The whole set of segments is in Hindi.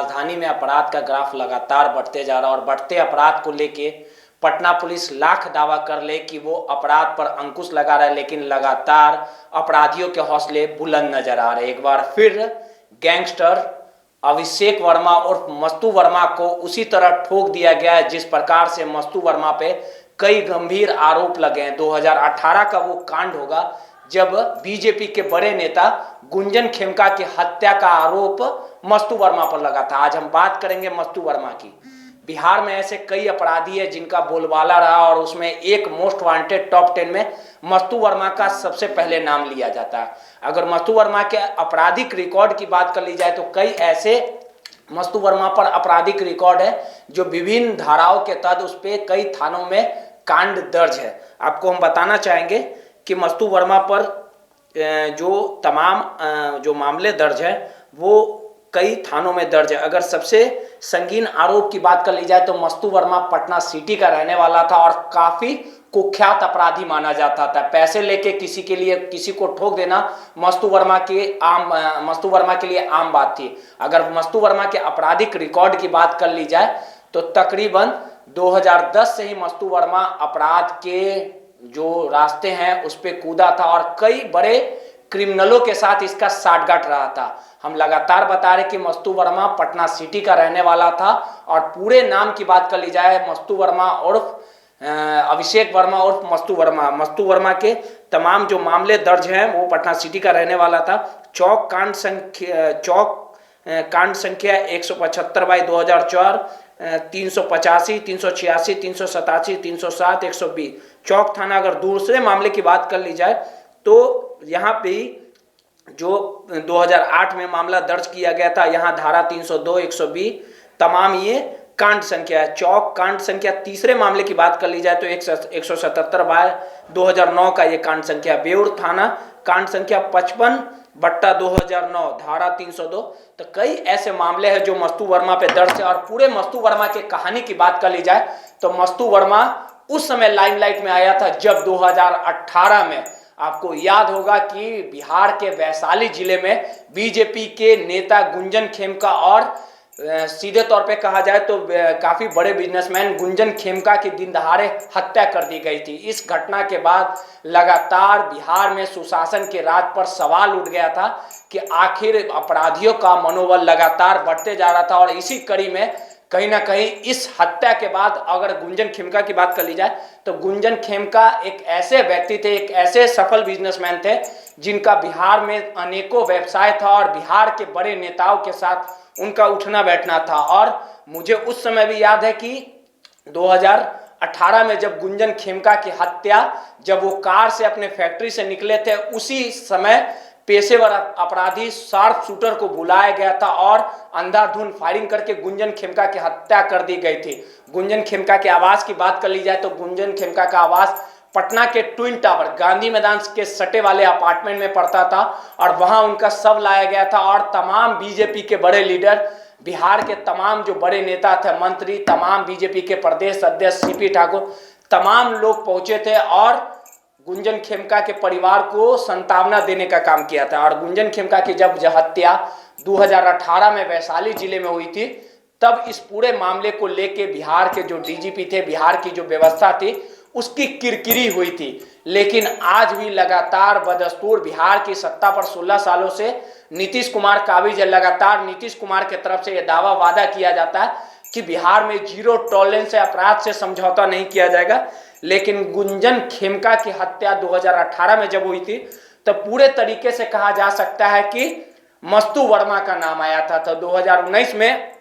राजधानी में अपराध का ग्राफ लगातार बढ़ते जा रहा है और बढ़ते अपराध को लेके पटना पुलिस लाख दावा कर ले कि वो अपराध पर अंकुश लगा रहा है, लेकिन लगातार अपराधियों के हौसले बुलंद नजर आ रहे हैं। एक बार फिर गैंगस्टर अभिषेक वर्मा और मस्तू वर्मा को उसी तरह ठोक दिया गया है जिस प्रकार से मस्तू वर्मा पे कई गंभीर आरोप लगे हैं। 2018 का वो कांड होगा जब बीजेपी के बड़े नेता गुंजन खेमका की हत्या का आरोप मस्तू वर्मा पर लगा था। आज हम बात करेंगे मस्तू वर्मा की। बिहार में ऐसे कई अपराधी है जिनका बोलबाला रहा और उसमें एक मोस्ट वांटेड टॉप 10 में मस्तू वर्मा का सबसे पहले नाम लिया जाता है। अगर मस्तू वर्मा के आपराधिक रिकॉर्ड की बात कर ली जाए तो कई ऐसे मस्तू वर्मा पर आपराधिक रिकॉर्ड है जो विभिन्न धाराओं के तहत उस पर कई थानों में कांड दर्ज है। आपको हम बताना चाहेंगे कि मस्तू वर्मा पर जो तमाम जो मामले दर्ज है वो कई थानों में दर्ज है। अगर सबसे संगीन आरोप की बात कर ली जाए तो मस्तू वर्मा पटना सिटी का रहने वाला था और काफी कुख्यात अपराधी माना जाता था। पैसे लेके किसी के लिए किसी को ठोक देना मस्तू वर्मा के लिए आम बात थी। अगर मस्तू वर्मा के आपराधिक रिकॉर्ड की बात कर ली जाए तो तकरीबन 2010 से ही मस्तू वर्मा अपराध के जो रास्ते हैं उस पे कूदा था और कई बड़े क्रिमिनलों के साथ इसका साठगांठ रहा था। हम लगातार बता रहे कि मस्तू वर्मा पटना सिटी का रहने वाला था और पूरे नाम की बात कर ली जाए मस्तू वर्मा उर्फ अभिषेक वर्मा उर्फ मस्तू वर्मा के तमाम जो मामले दर्ज हैं वो पटना सिटी का रहने वाला था। चौक कांड संख्या 175/2004, 385, 386, 387, 307, 120। चौक थाना। अगर दूसरे मामले की बात कर ली जाए तो यहाँ पे जो 2008 में मामला दर्ज किया गया था, यहाँ धारा 302, 120 तमाम ये कांड संख्या है। चौक कांड संख्या तीसरे मामले की बात कर ली जाए तो 177/2009 का ये कांड संख्या। बेउर थाना कांड संख्या 55/2009 धारा 302। तो कई ऐसे मामले हैं जो मस्तू वर्मा पे दर्ज है। और पूरे मस्तू वर्मा की कहानी की बात कर ली जाए तो मस्तू वर्मा उस समय लाइमलाइट में आया था जब 2018 में आपको याद होगा कि बिहार के वैशाली जिले में बीजेपी के नेता गुंजन खेमका और सीधे तौर पे कहा जाए तो काफी बड़े बिजनेसमैन गुंजन खेमका की दिन दहाड़े हत्या कर दी गई थी। इस घटना के बाद लगातार बिहार में सुशासन के राज पर सवाल उठ गया था कि आखिर अपराधियों का मनोबल लगातार बढ़ते जा रहा था। और इसी कड़ी में कहीं ना कहीं इस हत्या के बाद अगर गुंजन खेमका की बात कर ली जाए तो गुंजन खेमका एक ऐसे व्यक्ति थे, एक ऐसे सफल बिजनेसमैन थे जिनका बिहार में अनेकों व्यवसाय था और बिहार के बड़े नेताओं के साथ उनका उठना बैठना था। और मुझे उस समय भी याद है कि 2018 में जब गुंजन खेमका की हत्या, जब वो कार से अपने फैक्ट्री से निकले थे, उसी समय पेशेवर अपराधी शार्प शूटर को बुलाया गया था और अंधाधुंध फायरिंग करके गुंजन खेमका की हत्या कर दी गई थी। गुंजन खेमका के आवास की बात कर ली जाए तो गुंजन खेमका का आवास पटना के ट्विन टावर गांधी मैदान के सटे वाले अपार्टमेंट में पड़ता था और वहां उनका शव लाया गया था। और तमाम बीजेपी के बड़े लीडर, बिहार के तमाम जो बड़े नेता थे, मंत्री, तमाम बीजेपी के प्रदेश अध्यक्ष सीपी ठाकुर, तमाम लोग पहुंचे थे और गुंजन खेमका के परिवार को सांत्वना देने का काम किया था। और गुंजन खेमका की जब हत्या 2018 में वैशाली जिले में हुई थी तब इस पूरे मामले को लेके बिहार के जो डीजीपी थे, बिहार की जो व्यवस्था थी उसकी किरकिरी हुई थी। लेकिन आज भी लगातार बदस्तूर बिहार की सत्ता पर 16 सालों से नीतीश कुमार काबिज है। लगातार नीतीश कुमार की तरफ से यह दावा वादा किया जाता है कि बिहार में जीरो टॉलरेंस है, अपराध से समझौता नहीं किया जाएगा। लेकिन गुंजन खेमका की हत्या 2018 में जब हुई थी तब पूरे तरीके से कहा जा सकता है कि मस्तू वर्मा का नाम आया था। तो 2019 में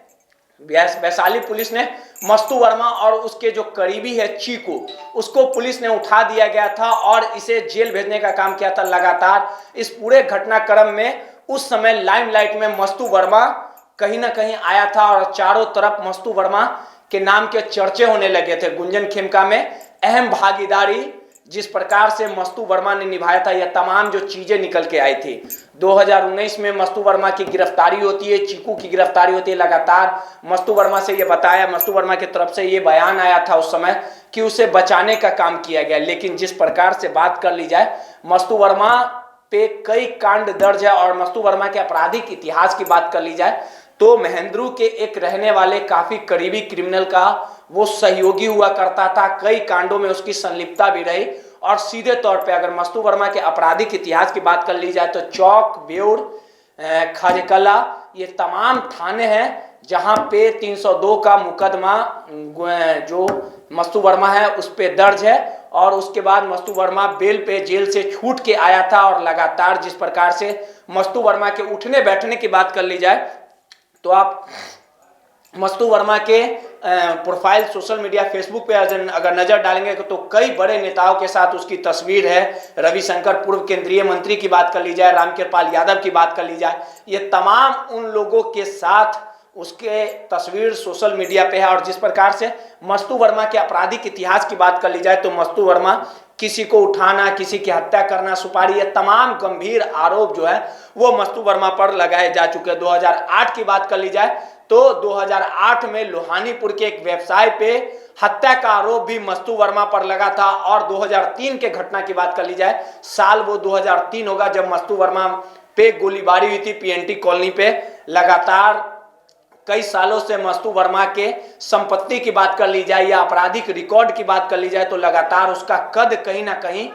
वैशाली पुलिस ने मस्तू वर्मा और उसके जो करीबी है चीकू, उसको पुलिस ने उठा दिया गया था और इसे जेल भेजने का काम किया था। लगातार इस पूरे घटनाक्रम में उस समय लाइमलाइट में मस्तू वर्मा कहीं ना कहीं आया था और चारों तरफ मस्तू वर्मा के नाम के चर्चे होने लगे थे। गुंजन खेमका में अहम भागीदारी जिस प्रकार से मस्तू वर्मा ने निभाया था, यह तमाम जो चीजें निकल के आई थी। 2019 में मस्तू वर्मा की गिरफ्तारी होती है, चीकू की गिरफ्तारी होती है। लगातार मस्तू वर्मा से ये बताया, मस्तू वर्मा की तरफ से ये बयान आया था उस समय कि उसे बचाने का काम किया गया। लेकिन जिस प्रकार से बात कर ली जाए, मस्तू वर्मा पे कई कांड दर्ज है और मस्तू वर्मा के आपराधिक इतिहास की बात कर ली जाए तो महेंद्रू के एक रहने वाले काफी करीबी क्रिमिनल का वो सहयोगी हुआ करता था, कई कांडों में उसकी संलिप्तता भी रही। और सीधे तौर पे अगर मस्तू वर्मा के आपराधिक इतिहास की बात कर ली जाए तो चौक, बेउर, खाजकला, ये तमाम थाने हैं जहां पे 302 का मुकदमा जो मस्तू वर्मा है उस पे दर्ज है। और उसके बाद मस्तू वर्मा बेल पे जेल से छूट के आया था। और लगातार जिस प्रकार से मस्तू वर्मा के उठने बैठने की बात कर ली जाए तो आप मस्तू वर्मा के प्रोफाइल सोशल मीडिया फेसबुक पे अगर नजर डालेंगे तो कई बड़े नेताओं के साथ उसकी तस्वीर है। रविशंकर पूर्व केंद्रीय मंत्री की बात कर ली जाए, रामकृपाल यादव की बात कर ली जाए, ये तमाम उन लोगों के साथ उसके तस्वीर सोशल मीडिया पे है। और जिस प्रकार से मस्तू वर्मा के आपराधिक इतिहास की बात कर ली जाए तो मस्तू वर्मा किसी को उठाना, किसी की हत्या करना, सुपारी, ये तमाम गंभीर आरोप जो है वो मस्तू वर्मा पर लगाए जा चुके हैं। 2008 की बात कर ली जाए तो 2008 में लोहानीपुर के एक व्यवसाय पे हत्या का आरोप भी मस्तू वर्मा पर लगा था। और 2003 के घटना की बात कर ली जाए, साल वो 2003 होगा जब मस्तू वर्मा पे गोलीबारी हुई थी पीएनटी कॉलोनी पे। लगातार कई सालों से मस्तू वर्मा के संपत्ति की बात कर ली जाए या आपराधिक रिकॉर्ड की बात कर ली जाए तो लगातार उसका कद कहीं ना कहीं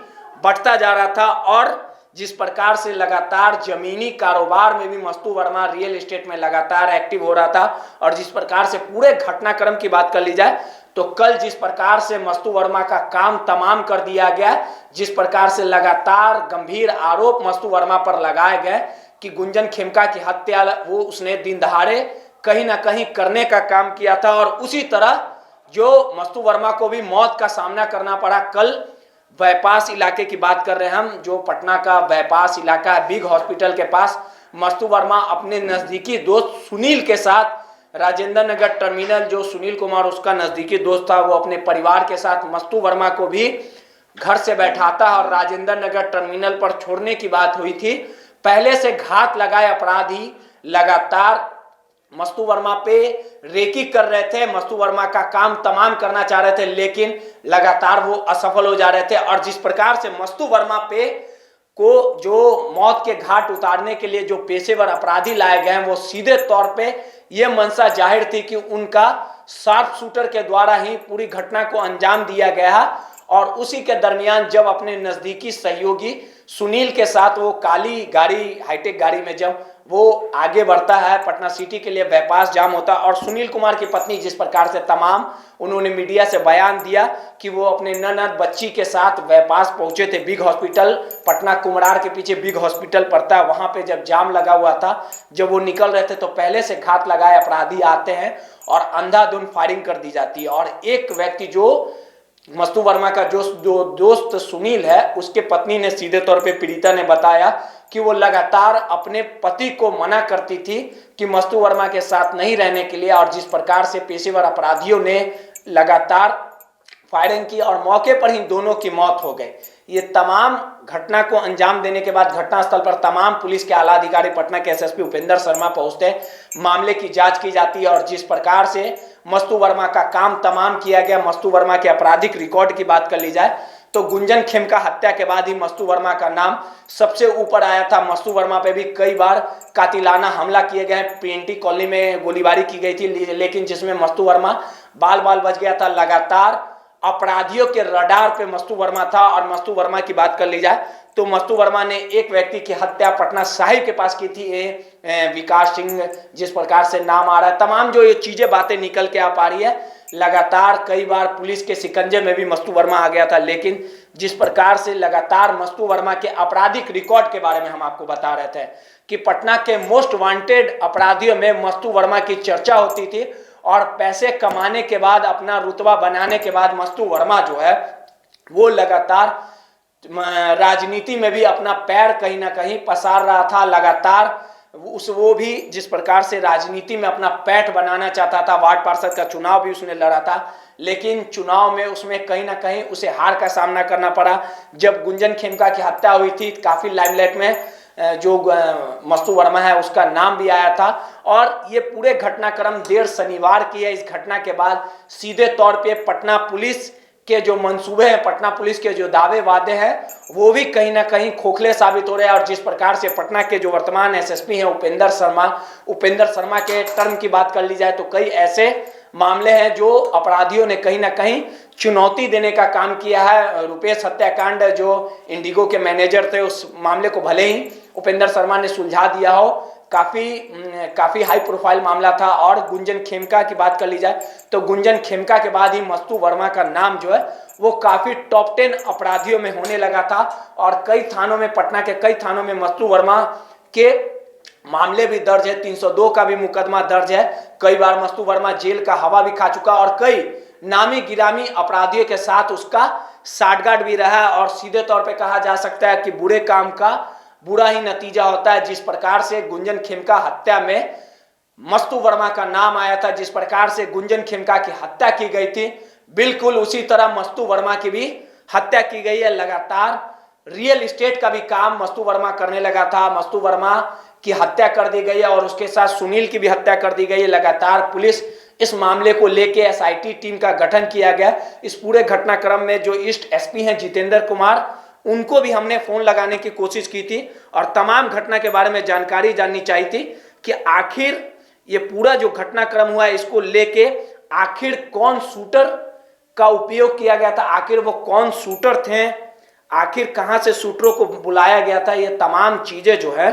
बढ़ता जा रहा था। और जिस प्रकार से लगातार जमीनी कारोबार में भी मस्तू वर्मा रियल एस्टेट में लगातार एक्टिव हो रहा था। और जिस प्रकार से पूरे घटनाक्रम की बात कर ली जाए तो कल जिस प्रकार से मस्तू वर्मा का काम तमाम कर दिया गया, जिस प्रकार से लगातार गंभीर आरोप मस्तू वर्मा पर लगाए गए कि गुंजन खेमका की हत्या वो उसने दिन दहाड़े कहीं ना कहीं करने का काम किया था। और उसी तरह जो मस्तू वर्मा को भी मौत का सामना करना पड़ा। कल बाईपास इलाके की बात कर रहे हैं हम, जो पटना का बाईपास इलाका है बिग हॉस्पिटल के पास, मस्तू वर्मा अपने नजदीकी दोस्त सुनील के साथ राजेंद्र नगर टर्मिनल, जो सुनील कुमार उसका नजदीकी दोस्त था, वो अपने परिवार के साथ मस्तू वर्मा को भी घर से बैठाता और राजेंद्र नगर टर्मिनल पर छोड़ने की बात हुई थी। पहले से घात लगाए अपराधी लगातार मस्तू वर्मा पे रेकी कर रहे थे, मस्तू वर्मा का काम तमाम करना चाह रहे थे, लेकिन लगातार वो असफल हो जा रहे थे। और जिस प्रकार से मस्तू वर्मा पे को जो मौत के घाट उतारने के लिए जो पेशेवर अपराधी लाए गए हैं वो सीधे तौर पे ये मंशा जाहिर थी कि उनका शार्प शूटर के द्वारा ही पूरी घटना को अंजाम दिया गया। और उसी के दरमियान जब अपने नजदीकी सहयोगी सुनील के साथ वो काली गाड़ी, हाईटेक गाड़ी में जब वो आगे बढ़ता है पटना सिटी के लिए, बाईपास जाम होता है। और सुनील कुमार की पत्नी जिस प्रकार से तमाम उन्होंने मीडिया से बयान दिया कि वो अपने ननद बच्ची के साथ बाईपास पहुंचे थे बिग हॉस्पिटल, पटना कुमड़ार के पीछे बिग हॉस्पिटल पड़ता है, वहां पे जब जाम लगा हुआ था, जब वो निकल रहे थे तो पहले से घात लगाए अपराधी आते हैं और अंधाधुंध फायरिंग कर दी जाती है। और एक व्यक्ति जो मस्तू वर्मा का जो दोस्त सुनील है, उसके पत्नी ने सीधे तौर पे पीड़िता ने बताया कि वो लगातार अपने पति को मना करती थी कि मस्तू वर्मा के साथ नहीं रहने के लिए। और जिस प्रकार से पेशेवर अपराधियों ने लगातार फायरिंग की और मौके पर ही दोनों की मौत हो गई। ये तमाम घटना को अंजाम देने के बाद घटनास्थल पर तमाम पुलिस के आला अधिकारी, पटना के एसएसपी उपेंद्र शर्मा पहुंचते, मामले की जांच की जाती है। और जिस प्रकार से मस्तू वर्मा का काम तमाम किया गया, मस्तू वर्मा के आपराधिक रिकॉर्ड की बात कर ली जाए तो गुंजन खेमका हत्या के बाद ही मस्तू वर्मा का नाम सबसे ऊपर आया था। मस्तू वर्मा पे भी कई बार कातिलाना हमला किए गए, पीएनटी कॉलोनी में गोलीबारी की गई थी, लेकिन जिसमें मस्तू वर्मा बाल बाल बच गया था। लगातार अपराधियों के रडार पे मस्तू वर्मा था। और मस्तू वर्मा की बात कर ली जाए तो मस्तू वर्मा ने एक व्यक्ति की हत्या पटना साहिब के पास की थी, विकास सिंह जिस प्रकार से नाम आ रहा है, तमाम जो ये चीजें बातें निकल के आ पा रही है। लगातार कई बार पुलिस के शिकंजे में भी मस्तू वर्मा आ गया था। लेकिन जिस प्रकार से लगातार मस्तू वर्मा के आपराधिक रिकॉर्ड के बारे में हम आपको बता रहे थे कि पटना के मोस्ट वांटेड अपराधियों में मस्तू वर्मा की चर्चा होती थी। और पैसे कमाने के बाद, अपना रुतबा बनाने के बाद मस्तू वर्मा जो है वो लगातार राजनीति में भी अपना पैर कहीं ना कहीं पसार रहा था। लगातार वो भी जिस प्रकार से राजनीति में अपना पैठ बनाना चाहता था, वार्ड पार्षद का चुनाव भी उसने लड़ा था, लेकिन चुनाव में उसमें कहीं ना कहीं उसे हार का सामना करना पड़ा। जब गुंजन खेमका की हत्या हुई थी काफी लाइमलाइट में जो मस्तू वर्मा है उसका नाम भी आया था। और ये पूरे घटनाक्रम देर शनिवार की है। इस घटना के बाद सीधे तौर पे पटना पुलिस के जो मंसूबे हैं, पटना पुलिस के जो दावे वादे हैं, वो भी कहीं ना कहीं खोखले साबित हो रहे हैं। और जिस प्रकार से पटना के जो वर्तमान एसएसपी हैं उपेंद्र शर्मा के टर्म की बात कर ली जाए तो कई ऐसे मामले हैं जो अपराधियों ने कहीं ना कहीं चुनौती देने का काम किया है। रुपेश हत्याकांड जो इंडिगो के मैनेजर थे, उस मामले को भले ही उपेंद्र शर्मा ने सुलझा दिया हो, काफी हाई प्रोफाइल मामला था। और गुंजन खेमका की बात कर ली जाए तो गुंजन खेमका के बाद ही मस्तू वर्मा का नाम जो है वो काफी टॉप 10 अपराधियों में होने लगा था। और कई थानों में, पटना के कई थानों में मस्तू वर्मा के मामले भी दर्ज है, 302 का भी मुकदमा दर्ज है। कई बार मस्तू वर्मा जेल का हवा भी खा चुका और कई नामी गिरामी अपराधियों के साथ उसका साठगांठ भी रहा है। और सीधे तौर पे कहा जा सकता है कि बुरे काम का बुरा ही नतीजा होता है। जिस प्रकार से गुंजन खेमका हत्या में मस्तू वर्मा का नाम आया था, जिस प्रकार से गुंजन खेमका की हत्या की गई थी, बिल्कुल उसी तरह मस्तू वर्मा की भी हत्या की गई है। लगातार रियल एस्टेट का भी काम मस्तू वर्मा करने लगा था। मस्तू वर्मा की हत्या कर दी गई है और उसके साथ सुनील की भी हत्या कर दी गई है। लगातार पुलिस इस मामले को लेके एसआईटी टीम का गठन किया गया। इस पूरे घटनाक्रम में जो ईस्ट एसपी हैं जितेंद्र कुमार, उनको भी हमने फोन लगाने की कोशिश की थी और तमाम घटना के बारे में जानकारी जाननी चाहिए थी कि आखिर ये पूरा जो घटनाक्रम हुआ है इसको लेके आखिर कौन शूटर का उपयोग किया गया था, आखिर वो कौन शूटर थे, आखिर कहां से शूटरों को बुलाया गया था। ये तमाम चीजें जो है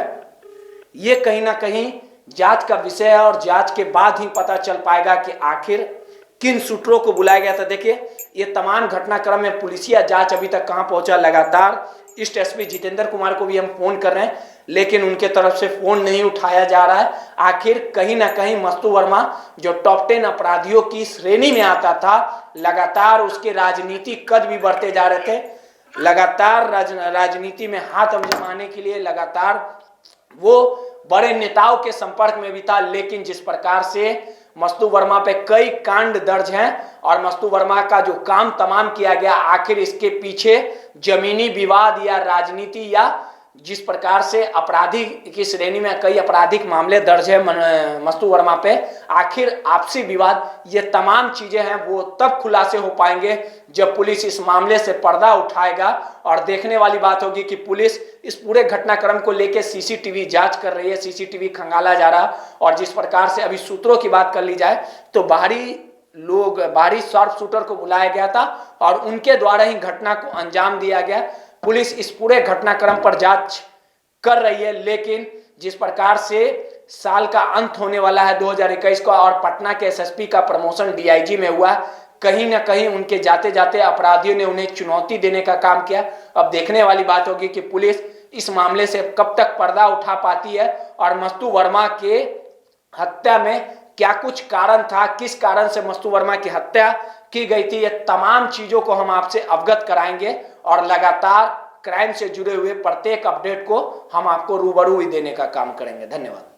ये कहीं ना कहीं जांच का विषय है और जांच के बाद ही पता चल पाएगा कि आखिर किन शूटरों को बुलाया गया था। देखिए, ये तमाम घटनाक्रम में पुलिसिया जांच अभी तक कहां पहुंचा। लगातार ईस्ट एसपी जितेंद्र कुमार को भी हम फोन कर रहे हैं लेकिन उनके तरफ से फोन नहीं उठाया जा रहा है। आखिर कहीं ना कहीं मस्तू वर्मा जो टॉप 10 अपराधियों की श्रेणी में आता था, लगातार उसके राजनीतिक कद भी बढ़ते जा रहे थे। लगातार राजनीति में हाथ आजमाने के लिए लगातार वो बड़े नेताओं के संपर्क में भी था। लेकिन जिस प्रकार से मस्तू वर्मा पे कई कांड दर्ज हैं और मस्तू वर्मा का जो काम तमाम किया गया, आखिर इसके पीछे जमीनी विवाद या राजनीति या जिस प्रकार से अपराधी की श्रेणी में कई आपराधिक मामले दर्ज है मस्तू वर्मा पे, आखिर आपसी विवाद, ये तमाम चीजें हैं वो तब खुलासे हो पाएंगे जब पुलिस इस मामले से पर्दा उठाएगा। और देखने वाली बात होगी कि पुलिस इस पूरे घटनाक्रम को लेकर सीसीटीवी जांच कर रही है, सीसीटीवी खंगाला जा रहा। और जिस प्रकार से अभी सूत्रों की बात कर ली जाए तो बाहरी शार्प शूटर को बुलाया गया था और उनके द्वारा ही घटना को अंजाम दिया गया। पुलिस इस पूरे घटनाक्रम पर जांच कर रही है। लेकिन जिस प्रकार से साल का अंत होने वाला है 2021 को और पटना के एसएसपी का प्रमोशन डीआईजी में हुआ, कहीं ना कहीं उनके जाते जाते अपराधियों ने उन्हें चुनौती देने का काम किया। अब देखने वाली बात होगी कि पुलिस इस मामले से कब तक पर्दा उठा पाती है और मस्तू वर्मा के हत्या में क्या कुछ कारण था, किस कारण से मस्तू वर्मा की हत्या की गई थी, ये तमाम चीजों को हम आपसे अवगत कराएंगे और लगातार क्राइम से जुड़े हुए प्रत्येक अपडेट को हम आपको रूबरू ही देने का काम करेंगे। धन्यवाद।